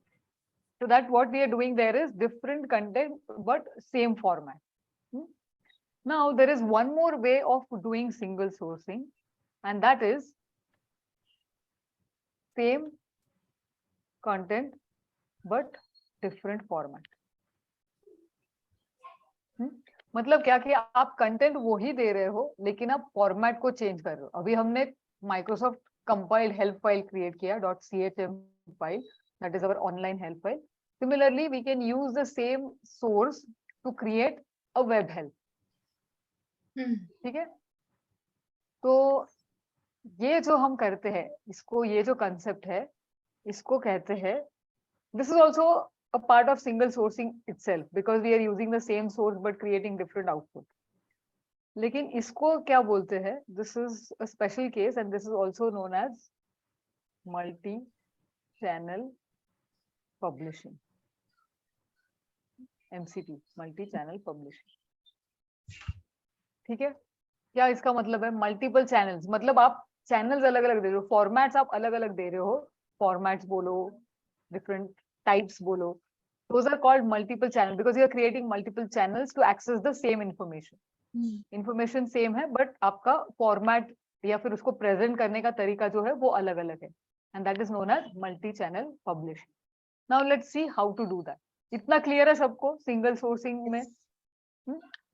So that what we are doing there is different content but same format. Now there is one more way of doing single sourcing, and that is same content but different format. मतलब क्या कि आप content वही दे रहे हो लेकिन आप format को चेंज कर रहे हो. अभी हमने Microsoft compiled help file create किया .chm file, that is our online help file. Similarly, we can use the same source to create a web help. ठीक है? तो ये जो हम करते हैं, इसको, ये जो कंसेप्ट है, इसको कहते हैं, this is also a part of single sourcing itself because we are using the same source but creating different output. लेकिन इसको क्या बोलते हैं? This is a special case and this is also known as multi-channel publishing. MCP, multi-channel publishing. ठीक है? क्या इसका मतलब है? मल्टीपल चैनल्स, मतलब आप चैनल्स अलग अलग दे रहे हो, फॉर्मेट्स आप अलग अलग दे रहे हो. फॉर्मेट्स बोलो, डिफरेंट टाइप्स बोलो, those are called multiple channels because you are creating multiple channels to access the same information. Information same है बट आपका फॉर्मेट या फिर उसको प्रेजेंट करने का तरीका जो है वो अलग अलग है, and that is known as multi channel publishing. Now let's see how to do that. इतना क्लियर है सबको सिंगल सोर्सिंग में?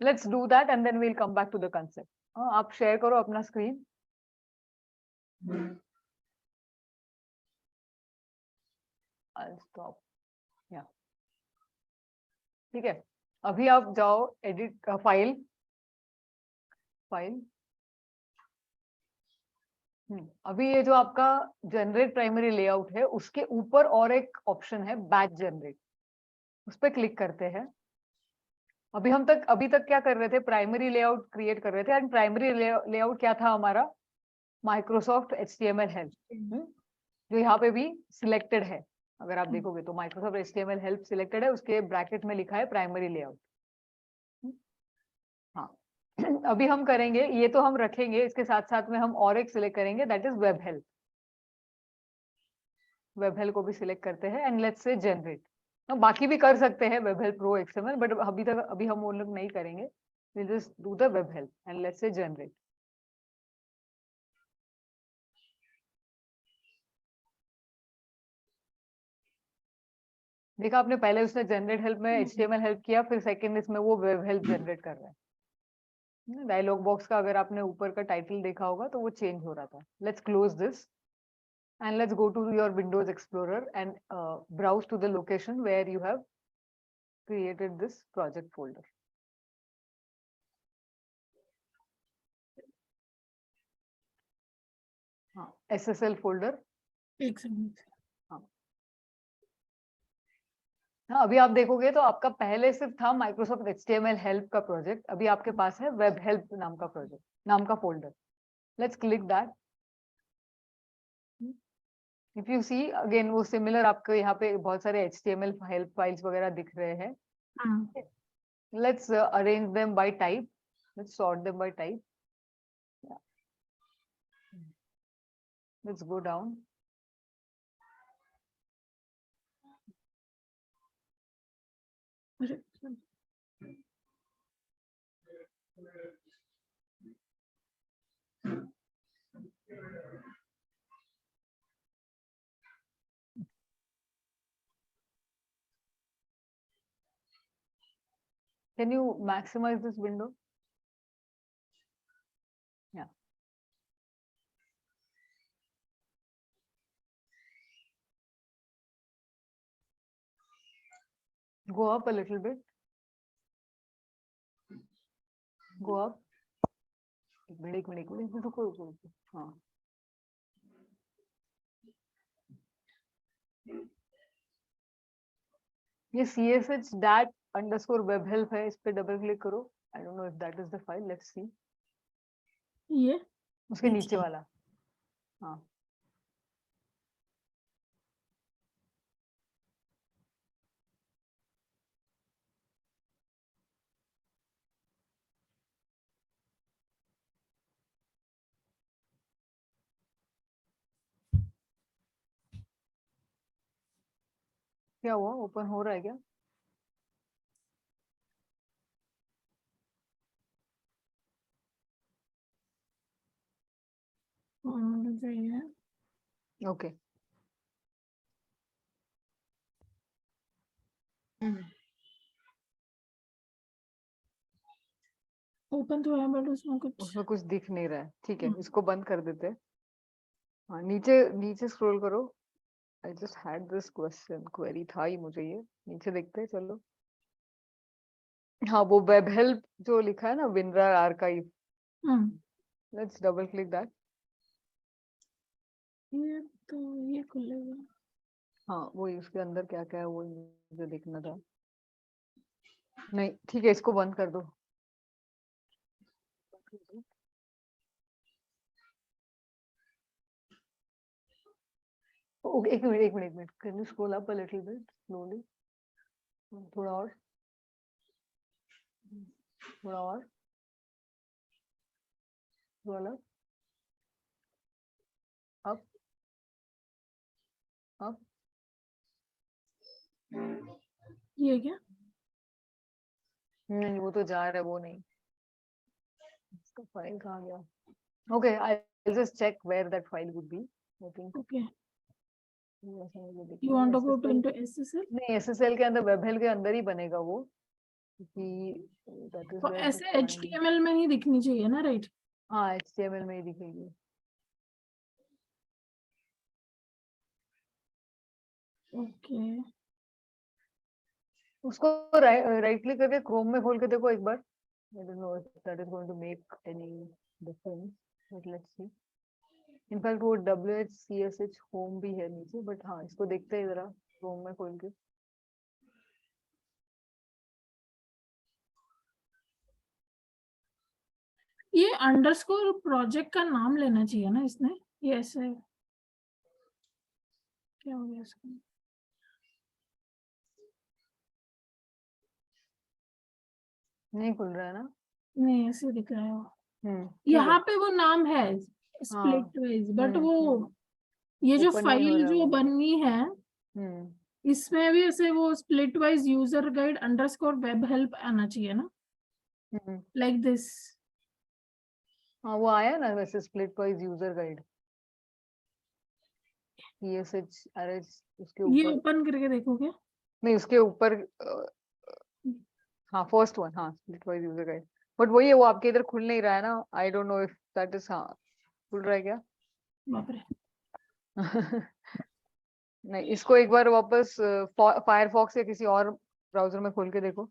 Let's do that and then we will come back to the concept. आप शेयर करो अपना screen. I'll stop. Yeah. ठीक है, अभी आप जाओ एडिट फाइल. अभी ये जो आपका जनरेट प्राइमरी लेआउट है उसके ऊपर और एक ऑप्शन है बैच जनरेट, उस पर क्लिक करते हैं. अभी तक क्या कर रहे थे? प्राइमरी लेआउट क्रिएट कर रहे थे, एंड प्राइमरी लेआउट क्या था हमारा? माइक्रोसॉफ्ट HTML हेल्प, जो यहाँ पे भी सिलेक्टेड है. अगर आप देखोगे तो माइक्रोसॉफ्ट HTML हेल्प सिलेक्टेड है, उसके ब्रैकेट में लिखा है प्राइमरी लेआउट. हाँ, अभी हम करेंगे ये, तो हम रखेंगे, इसके साथ साथ में हम और एक सिलेक्ट करेंगे, that is web help. Web help को भी सिलेक्ट करते हैं एंड लेट्स से जनरेट. बाकी भी कर सकते हैं web help pro XML, but अभी हम वो लोग नहीं करेंगे. We'll just do the web help and let's say generate. देखा आपने, पहले उसने जनरेट हेल्प में HTML हेल्प किया, फिर सेकंड इसमें वो वेब हेल्प जनरेट कर रहा है. डायलॉग बॉक्स का अगर आपने ऊपर का टाइटल देखा होगा तो वो चेंज हो रहा था. Let's close this and let's go to your Windows Explorer and browse to the location where you have created this project folder. SSL folder. एक सेकंड. हाँ, अभी आप देखोगे तो आपका पहले सिर्फ था माइक्रोसॉफ्ट HTML हेल्प का प्रोजेक्ट, अभी आपके पास है वेब हेल्प नाम का प्रोजेक्ट, नाम का folder. Let's click that. If you see again वो सिमिलर आपको यहाँ पे बहुत सारे HTML हेल्प फाइल्स वगैरह दिख रहे हैं. Let's arrange them by type. Let's sort them by type. Let's go down. Can you maximize this window? Yeah. Go up a little bit. Go up. एक मिनट रुको. हाँ. ये CSH dat underscore web help है, इस पे double click करो. I don't know if that is the file. Let's see. ये उसके नीचे वाला. हाँ. क्या हुआ, ओपन हो रहा है क्या? ओके. ओपन तो है बट उसमें कुछ दिख नहीं रहा है. ठीक है, इसको बंद कर देते हैं. हाँ, नीचे स्क्रॉल करो. I just had this question, query था ही मुझे ये. नीचे देखते हैं, चलो. हाँ, वो वेब हेल्प जो लिखा है ना, WinRAR archive. Let's double click that. ये तो ये खुलेगा. हाँ, वो उसके अंदर क्या क्या है वो मुझे देखना था. नहीं, ठीक है, इसको बंद कर दो. एक minute. Can you scroll up a little bit slowly. थोड़ा और. थोड़ा अप. ये क्या? नहीं, वो तो जा रहा है, वो नहीं. इसका फाइल कहाँ गया? Okay, I will just check where that file would be. I think. Okay. You want to go to into SSL? नहीं, SSL के अंदर वेब हेल्प के अंदर ही बनेगा वो, क्योंकि तो ऐसे HTML में ही दिखनी चाहिए ना, राइट? हाँ, HTML में ही दिखेगी. ओके. उसको राइट क्लिक करके क्रोम में खोल के देखो एक बार. I don't know if that is going to make any difference, but let's see. In fact, वो WHCSH home भी है नीचे, but हाँ, इसको देखते हैं जरा क्रोम में खोल के. ये अंडरस्कोर प्रोजेक्ट का नाम लेना चाहिए ना इसने. ये ऐसे क्या हो गया इसको? नहीं खुल रहा है ना? नहीं, ऐसे दिख रहा है वो. ठीक यहाँ है. पे वो नाम है स्प्लिट वाइज, बट वो ये जो Open नहीं हो फाइल रहा जो वो. बनी है इसमें भी ऐसे वो split wise user guide underscore web help आना चाहिए ना, लाइक दिस। हाँ वो आया ना वैसे split wise user guide PSHRH उसके ये ऊपर ओपन करके देखोगे? नहीं उसके ऊपर हाँ फर्स्ट वन हाँ split wise user guide but वही है वो आपके इधर खुल नहीं रहा है ना I don't know if that is हाँ खुल रहा है क्या बाप रे। नहीं इसको एक बार वापस फायरफॉक्स या किसी और ब्राउजर में खोल के देखो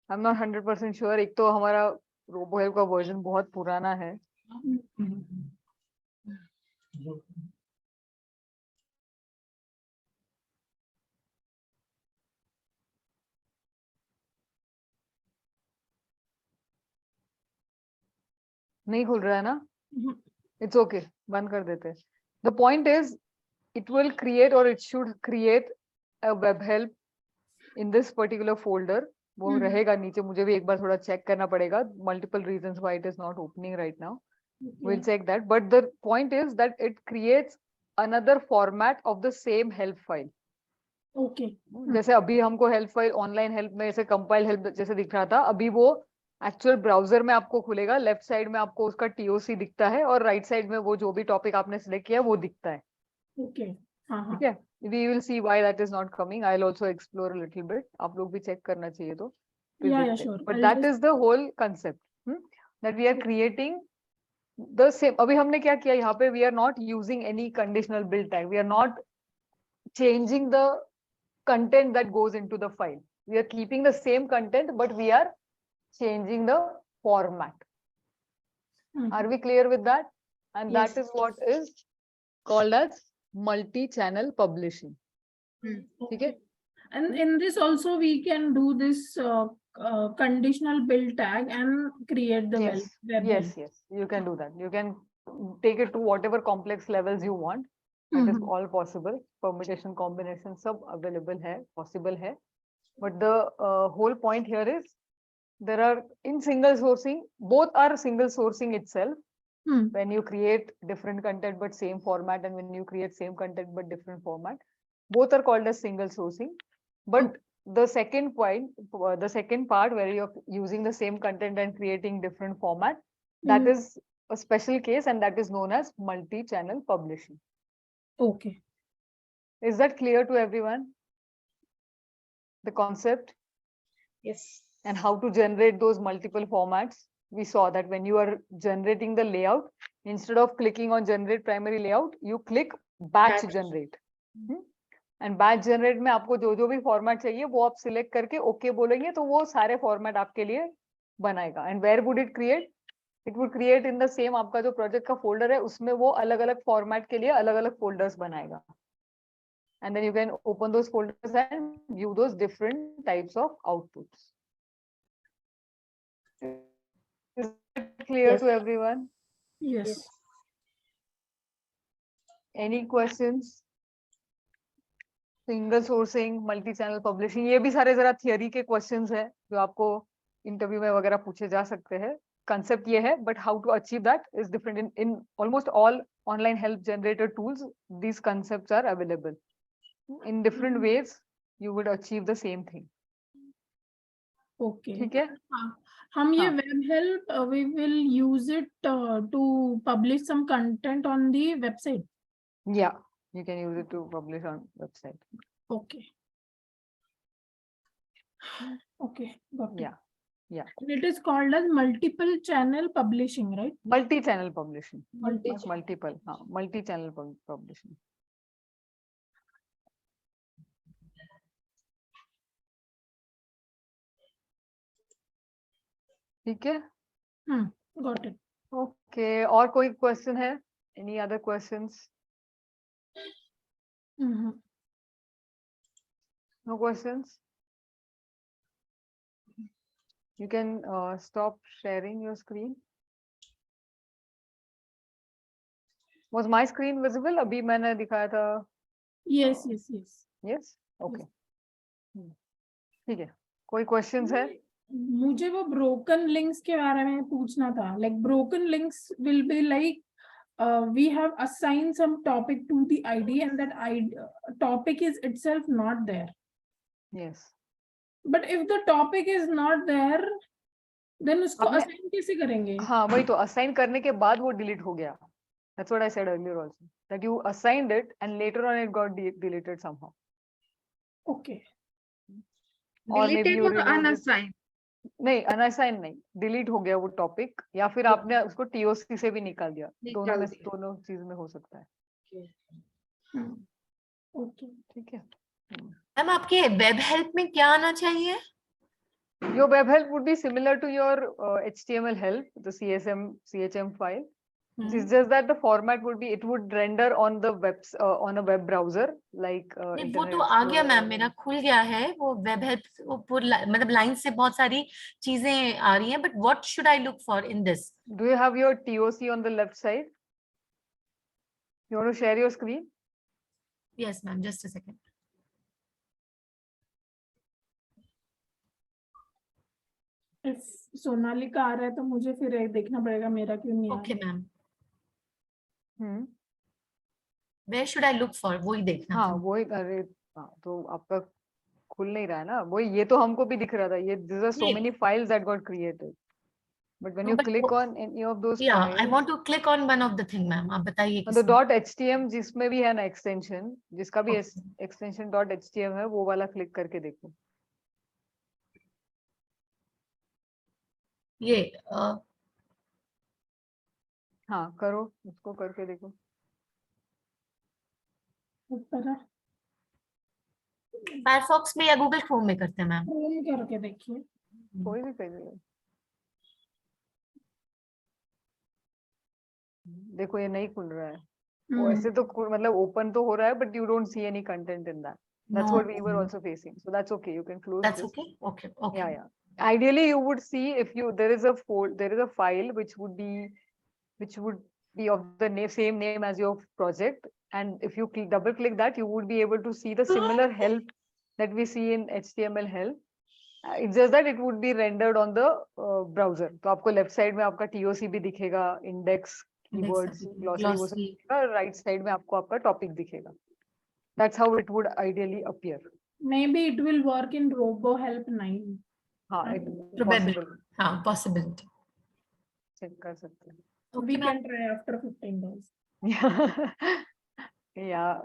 आई एम नॉट 100% श्योर एक तो हमारा रोबोहेल्प का वर्जन बहुत पुराना है नहीं खुल रहा है ना इट्स ओके बंद कर देते हैं the point is it will create or it should create a web help in this particular folder वो रहेगा नीचे मुझे भी एक बार थोड़ा चेक करना पड़ेगा multiple reasons why it is not opening right now we'll check that but the point is that it creates another format of the same help file okay जैसे अभी हमको हेल्प फाइल ऑनलाइन हेल्प में जैसे compile help जैसे दिख रहा था अभी वो एक्चुअल ब्राउजर में आपको खुलेगा लेफ्ट साइड में आपको उसका TOC दिखता है और राइट साइड में वो जो भी टॉपिक आपने सिलेक्ट किया वो दिखता है ओके हाँ हाँ ठीक है we will see why that is not coming I'll also explore a little bit आप लोग भी चेक करना चाहिए तो yeah sure but I'll that just is the whole concept that we are creating the same अभी हमने क्या किया यहाँ पे we are not using any conditional build tag we are not changing the content that goes into the file we are keeping the same content but we are changing the format are we clear with that and Yes. that is what is called as multi-channel publishing ठीक है And in this also we can do this conditional build tag and create the yes web yes help. yes you can do that you can take it to whatever complex levels you want that is all possible permutation combination sub available hai possible hai but the whole point here is there are in single sourcing both are single sourcing itself when you create different content but same format and when you create same content but different format both are called as single sourcing but the second point the second part where you're using the same content and creating different format that is a special case and that is known as multi-channel publishing Okay. is that clear to everyone the concept Yes. and how to generate those multiple formats we saw that when you are generating the layout instead of clicking on generate primary layout you click batch generate and batch generate में आपको जो जो भी format चाहिए वो आप select करके okay बोलेंगे तो वो सारे फॉर्मेट आपके लिए बनाएगा and where would it create it would create in the same आपका जो प्रोजेक्ट का फोल्डर है उसमें वो अलग अलग फॉर्मेट के लिए अलग अलग फोल्डर्स बनाएगा and then you can open those folders and view those different types of outputs is it clear to everyone Yes. Any questions single sourcing multi channel publishing ये भी सारे जरा थियरी के क्वेश्चंस है जो आपको इंटरव्यू में वगैरह पूछे जा सकते हैं कंसेप्ट ये है but how to achieve that is different in almost all online help generator tools these concepts are available in different ways you would achieve the same thing Okay. ठीक है हम ये हाँ. web help we will use it to publish some content on the website. या you can use it to publish on website Okay. Okay, got it. yeah And it is called as multiple channel publishing, right? multi channel publishing Multi- multiple हाँ multi channel publishing ठीक है got it. Okay और कोई question है any other questions no questions you can stop sharing your screen was my screen visible अभी मैंने दिखाया था Yes, yes, yes. yes okay ठीक है कोई क्वेश्चंस है मुझे वो broken links के बारे में पूछना था. Like broken links will be like we have assigned some topic to the ID and that ID topic is itself not there. Yes. But if the topic is not there, then उसको आपने- assign कैसे करेंगे? हाँ वही तो, assign करने के बाद वो डिलीट हो गया. That's what I said earlier also, that you assigned it and later on it got deleted somehow. Okay. Or maybe Deleted you or removed it. unassigned? नहीं, अनअसाइन नहीं, डिलीट हो गया वो टॉपिक, या फिर आपने उसको टीओसी से भी निकाल दिया. दोनों में, दोनों चीज में हो सकता है. Okay. ठीक है. मैम आपके वेब हेल्प में क्या आना चाहिए? Your web help would be similar to your HTML help, the CHM file. It's just that the format would be, it would render on the on a web browser like नहीं, वो Internet तो आ गया Explorer. Ma'am, मेरा खुल गया है वो web help, मतलब लाइन से बहुत सारी चीजें आ रही हैं, but what should I look for in this? Do you have your TOC on the left side? You want to share your screen? Yes ma'am, just a second. If Sonali का आ रहा है तो मुझे फिर एक देखना पड़ेगा मेरा क्यों नहीं आ ओके रहा. Ma'am, where should I look for, वही देखना हाँ था. वही. अरे हाँ, तो आपका खुल नहीं रहा है ना वही. ये तो हमको भी दिख रहा था. ये these are so नहीं. many files that got created, but when No, you but click on any of those yeah, I files, want to click on one of the thing, ma'am आप बताइए the किसमें. .htm जिसमें भी है ना extension, जिसका भी Okay. एक्सटेंशन .htm है, वो वाला क्लिक करके देखो. ये हाँ करो, उसको करके देखो. ऊपर है. फायरफॉक्स में या गूगल क्रोम में करते हैं मैम? Chrome करके देखिए. कोई भी करिए. देखो ये नहीं खुल रहा है. वो ऐसे तो मतलब ओपन तो हो रहा है, but you don't see any content in that. That's No. what we were also facing. So that's okay. You can close That's this. okay. Okay. Okay. Yeah, yeah. Ideally, you would see if there is a file which would be of the same name as your project, and if you double click that, you would be able to see the similar help that we see in HTML help. It's just that it would be rendered on the browser. तो आपको left side में आपका TOC भी दिखेगा, index, keywords, glossary, वो सब दिखेगा. Right side में आपको आपका टॉपिक दिखेगा. That's how it would ideally appear. Maybe it will work in Robohelp 9. हाँ, Probably. possible. हाँ, possibility. चेक कर सकते हैं. We can try after 15 days. Yeah,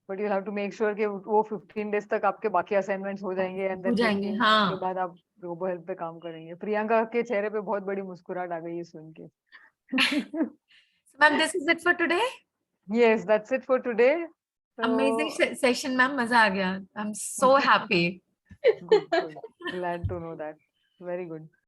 but you have to make sure कि वो 15 days तक आपके बाकी assignments हो जाएंगे, and हो then जाएंगे, उसके हाँ. बाद आप रोबो हेल्प पे काम करेंगे. प्रियंका के चेहरे पे बहुत बड़ी मुस्कुराहट आ गई है सुन के. So, ma'am, this is it for today. Yes, that's it for today. So, Amazing session, ma'am. मजा आ गया. I'm so happy. good, good. Glad to know that. Very good.